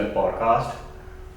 excellent podcast.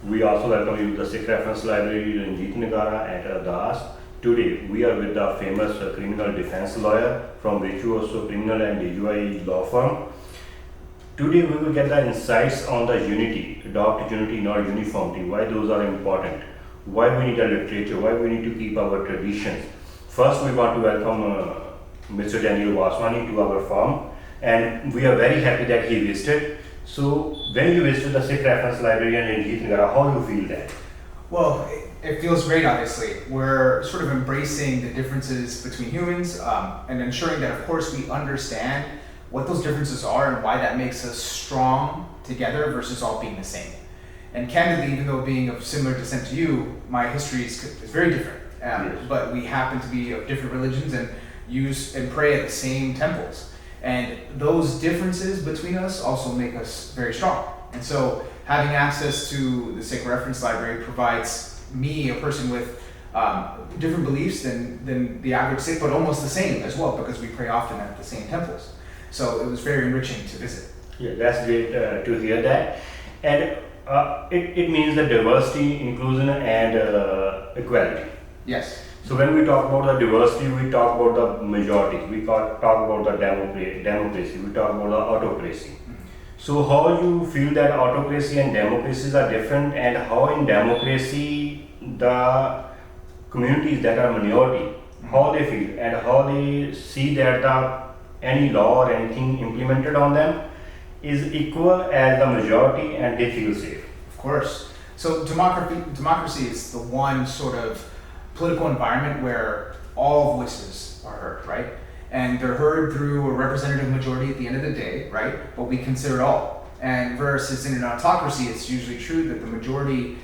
We also welcome you to the Sikh Reference Library, Ranjit Nagara and Ardas. Today, we are with the famous criminal defense lawyer from Virtuoso criminal and DUI law firm. Today, we will get the insights on the unity, adopt unity, not uniformity, why those are important, why we need a literature, why we need to keep our traditions. First, we want to welcome Mr. Daniel Vaswani to our firm, and we are very happy that he visited. So, when you visited the Sikh Reference Library and Ranjit Nagara, how do you feel that? Well, it feels great, obviously. We're sort of embracing the differences between humans and ensuring that, of course, we understand what those differences are and why that makes us strong together versus all being the same. And candidly, even though being of similar descent to you, my history is very different. Yes. But we happen to be of different religions and use and pray at the same temples. And those differences between us also make us very strong. And so having access to the Sikh Reference Library provides me, a person with different beliefs than the average Sikh, but almost the same as well, because we pray often at the same temples. So it was very enriching to visit. Yeah, that's great to hear that. And it means the diversity, inclusion, and equality. Yes. So when we talk about the diversity, we talk about the majority, we talk about the democracy, we talk about the autocracy. So how you feel that autocracy and democracies are different, and how in democracy the communities that are minority, how they feel and how they see that any law or anything implemented on them is equal as the majority and they feel safe. Of course. So democracy is the one sort of political environment where all voices are heard, right? And they're heard through a representative majority at the end of the day, right? But we consider it all. And versus in an autocracy, it's usually true that the majority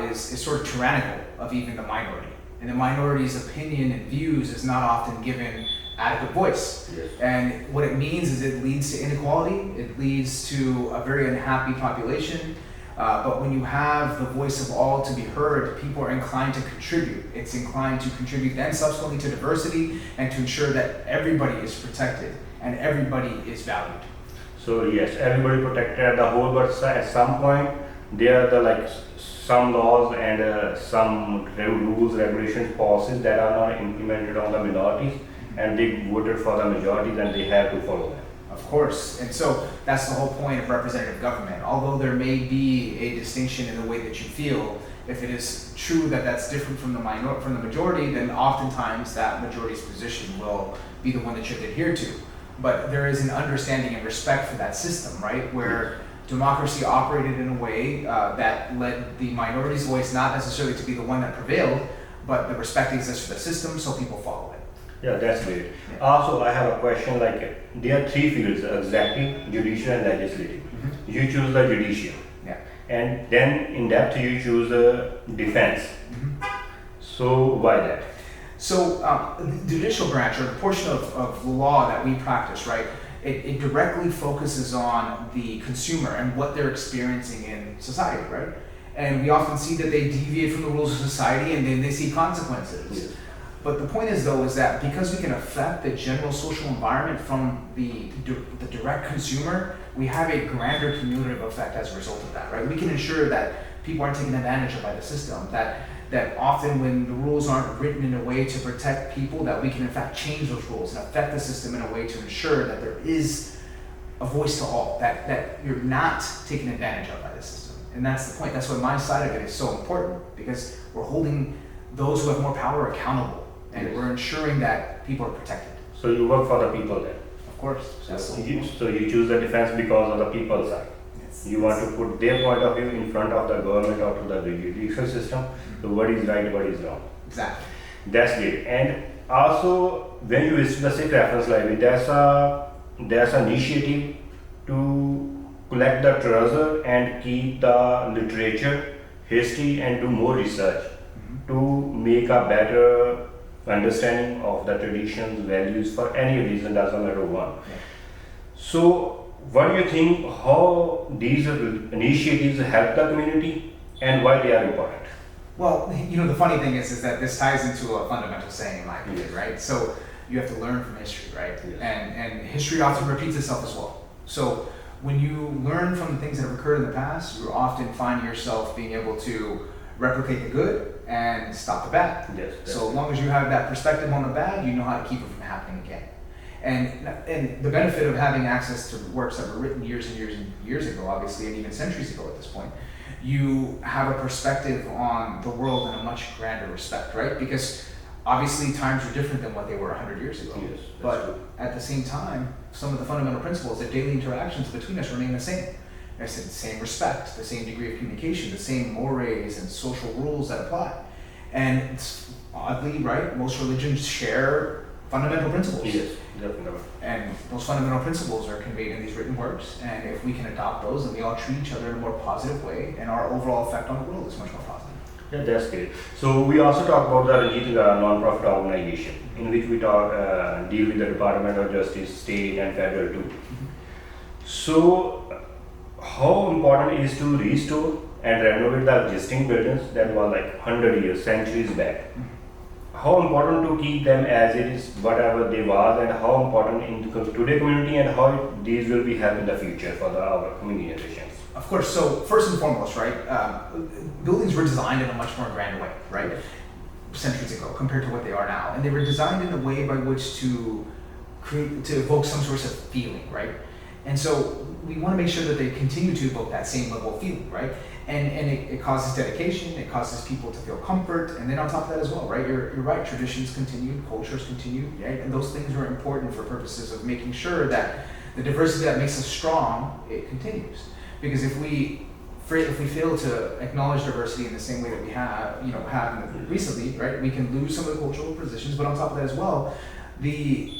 is sort of tyrannical of even the minority. And the minority's opinion and views is not often given adequate voice. Yes. And what it means is it leads to inequality, it leads to a very unhappy population. But when you have the voice of all to be heard, people are inclined to contribute. It's inclined to contribute then subsequently to diversity and to ensure that everybody is protected and everybody is valued. So yes, everybody protected at the whole, but at some point there are some laws and some rules, regulations, policies that are not implemented on the minorities, and they voted for the majorities and they have to follow them. Of course, and so that's the whole point of representative government. Although there may be a distinction in the way that you feel, if it is true that that's different from the majority, then oftentimes that majority's position will be the one that you have to adhere to. But there is an understanding and respect for that system, right? Where democracy operated in a way that led the minority's voice not necessarily to be the one that prevailed, but the respect exists for the system, so people follow it. Yeah, that's great. Yeah. Also, I have a question, there are three fields, executive, judicial and legislative. Mm-hmm. You choose the judicial. Yeah. And then in depth you choose the defense. Mm-hmm. So why that? So the judicial branch, or the portion of law that we practice, right, it directly focuses on the consumer and what they're experiencing in society, right? And we often see that they deviate from the rules of society and then they see consequences. Yes. But the point is, though, is that because we can affect the general social environment from the direct consumer, we have a grander cumulative effect as a result of that, right? We can ensure that people aren't taken advantage of by the system, that often when the rules aren't written in a way to protect people, that we can in fact change those rules and affect the system in a way to ensure that there is a voice to all, that you're not taken advantage of by the system. And that's the point. That's why my side of it is so important, because we're holding those who have more power accountable. And we're ensuring that people are protected. So you work for the people then? Of course. So you choose the defense because of the people's side. Yes. You want to put their point of view in front of the government or to the judicial system. Mm-hmm. So what is right, what is wrong. Exactly. That's great. And also, when you visit the Sikh Reference Library, there's an initiative to collect the treasure and keep the literature, history, and do more research to make a better understanding of the traditions, values for any reason, doesn't matter one. Yeah. So what do you think, how these initiatives help the community and why they are important? Well, the funny thing is that this ties into a fundamental saying in my opinion, yes. Right? So you have to learn from history, right? Yes. And history often repeats itself as well. So when you learn from the things that have occurred in the past, you often find yourself being able to replicate the good and stop the bad. Yes. So as long as you have that perspective on the bad, you know how to keep it from happening again. And the benefit of having access to works that were written years and years and years ago, obviously, and even centuries ago at this point, you have a perspective on the world in a much grander respect, right? Because obviously times are different than what they were 100 years ago. Yes, but true. at the same time, some of the fundamental principles of daily interactions between us remain the same. I said the same respect, the same degree of communication, the same mores and social rules that apply. And it's oddly, right, most religions share fundamental principles. Yes, definitely. And those fundamental principles are conveyed in these written works. And if we can adopt those, then we all treat each other in a more positive way, and our overall effect on the world is much more positive. Yeah, that's great. So we also talk about the Ranjit Nagara non-profit organization, in which we talk deal with the Department of Justice, state and federal too. So how important is to restore and renovate the existing buildings that were like 100 years, centuries back? How important to keep them as it is, whatever they was, and how important in today's community, and how these will be help in the future for our coming generations? Of course, so first and foremost, right, buildings were designed in a much more grand way, right, centuries ago compared to what they are now. And they were designed in a way by which to evoke some sort of feeling, right? And so we want to make sure that they continue to evoke that same level of feeling, right? And it causes dedication, it causes people to feel comfort, and then on top of that as well, right? You're right, traditions continue, cultures continue, right? And those things are important for purposes of making sure that the diversity that makes us strong, it continues. Because if we fail to acknowledge diversity in the same way that we have recently, right? We can lose some of the cultural positions, but on top of that as well, the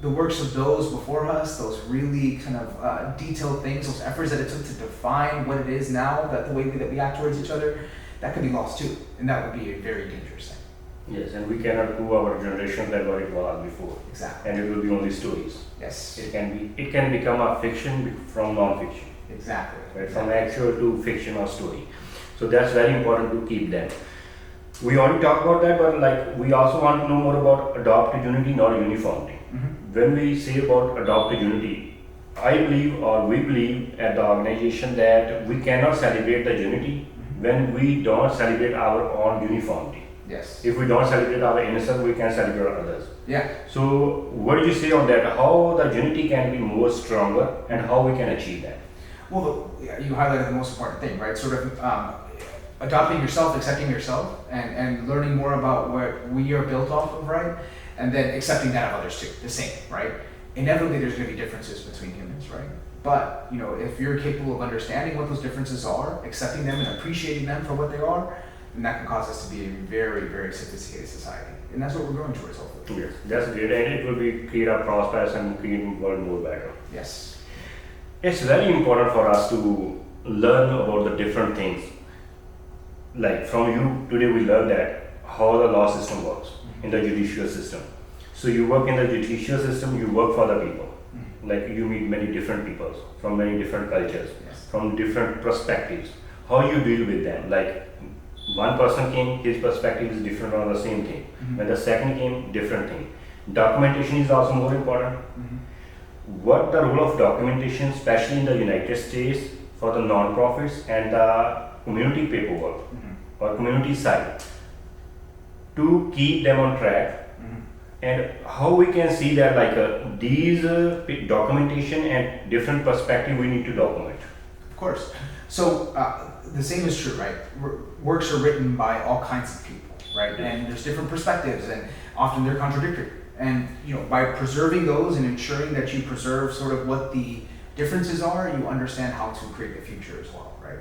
works of those before us, those really kind of detailed things, those efforts that it took to define what it is now, that the way that we act towards each other, that could be lost too, and that would be a very dangerous thing. Yes, and we cannot prove our generation that what it was before. Exactly. And it will be only stories. Yes. It can become a fiction from non-fiction. Exactly. Right, from actual to fiction or story. So that's very important to keep them. We already talked about that, but like we also want to know more about adopted unity, not uniformity. When we say about adopted unity, I believe, or we believe at the organization, that we cannot celebrate the unity when we don't celebrate our own uniformity. Yes. If we don't celebrate our innocence, we can celebrate others. Yeah. So what do you say on that? How the unity can be more stronger, and how we can achieve that? Well, you highlighted the most important thing, right? Sort of adopting yourself, accepting yourself, and learning more about what we are built off of, right? And then accepting that of others too, the same, right? Inevitably, there's going to be differences between humans, right? But if you're capable of understanding what those differences are, accepting them and appreciating them for what they are, then that can cause us to be a very, very sophisticated society, and that's what we're going towards, hopefully. Yes, that's great, and it will be create a prosperous and create a world more better. Yes. It's very important for us to learn about the different things. Like from you today, we learned that how the law system works in the judicial system. So you work in the judicial system, you work for the people. Like you meet many different people from many different cultures, from different perspectives. How you deal with them? Like one person came, his perspective is different on the same thing. When the second came, different thing. Documentation is also more important. What the role of documentation, especially in the United States, for the non-profits and the community paperwork or community side, to keep them on track, and how we can see that like these documentation and different perspective we need to document. Of course. So the same is true, right? Works are written by all kinds of people, right? And there's different perspectives, and often they're contradictory. And by preserving those and ensuring that you preserve sort of what the differences are, you understand how to create the future as well, right?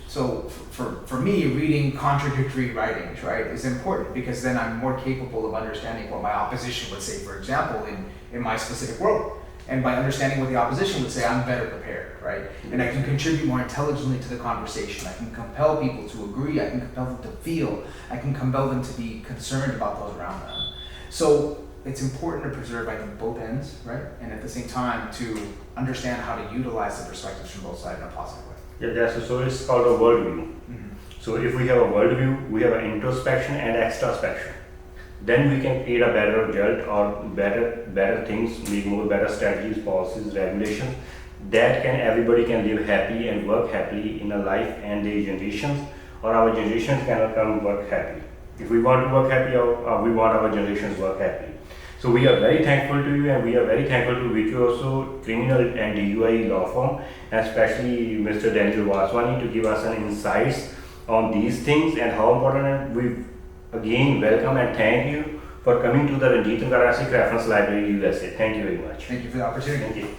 So for me, reading contradictory writings, right, is important, because then I'm more capable of understanding what my opposition would say, for example, in my specific world. And by understanding what the opposition would say, I'm better prepared, right? And I can contribute more intelligently to the conversation. I can compel people to agree. I can compel them to feel. I can compel them to be concerned about those around them. So it's important to preserve, I think, both ends, right? And at the same time, to understand how to utilize the perspectives from both sides in a positive way. Yeah, so it's called a worldview. So if we have a worldview, we have an introspection and extrospection. Then we can create a better result or better things, make more better strategies, policies, regulations. that can everybody can live happy and work happily in a life, and their generations or our generations cannot come work happy. If we want to work happy, we want our generations work happy. So we are very thankful to you, and we are very thankful to Virtuoso Criminal and DUI law firm, and especially Mr. Daniel Vaswani to give us an insights on these things and how important. And we again welcome and thank you for coming to the Ranjit Nagara Sikh Reference Library USA. Thank you very much. Thank you for the opportunity. Thank you.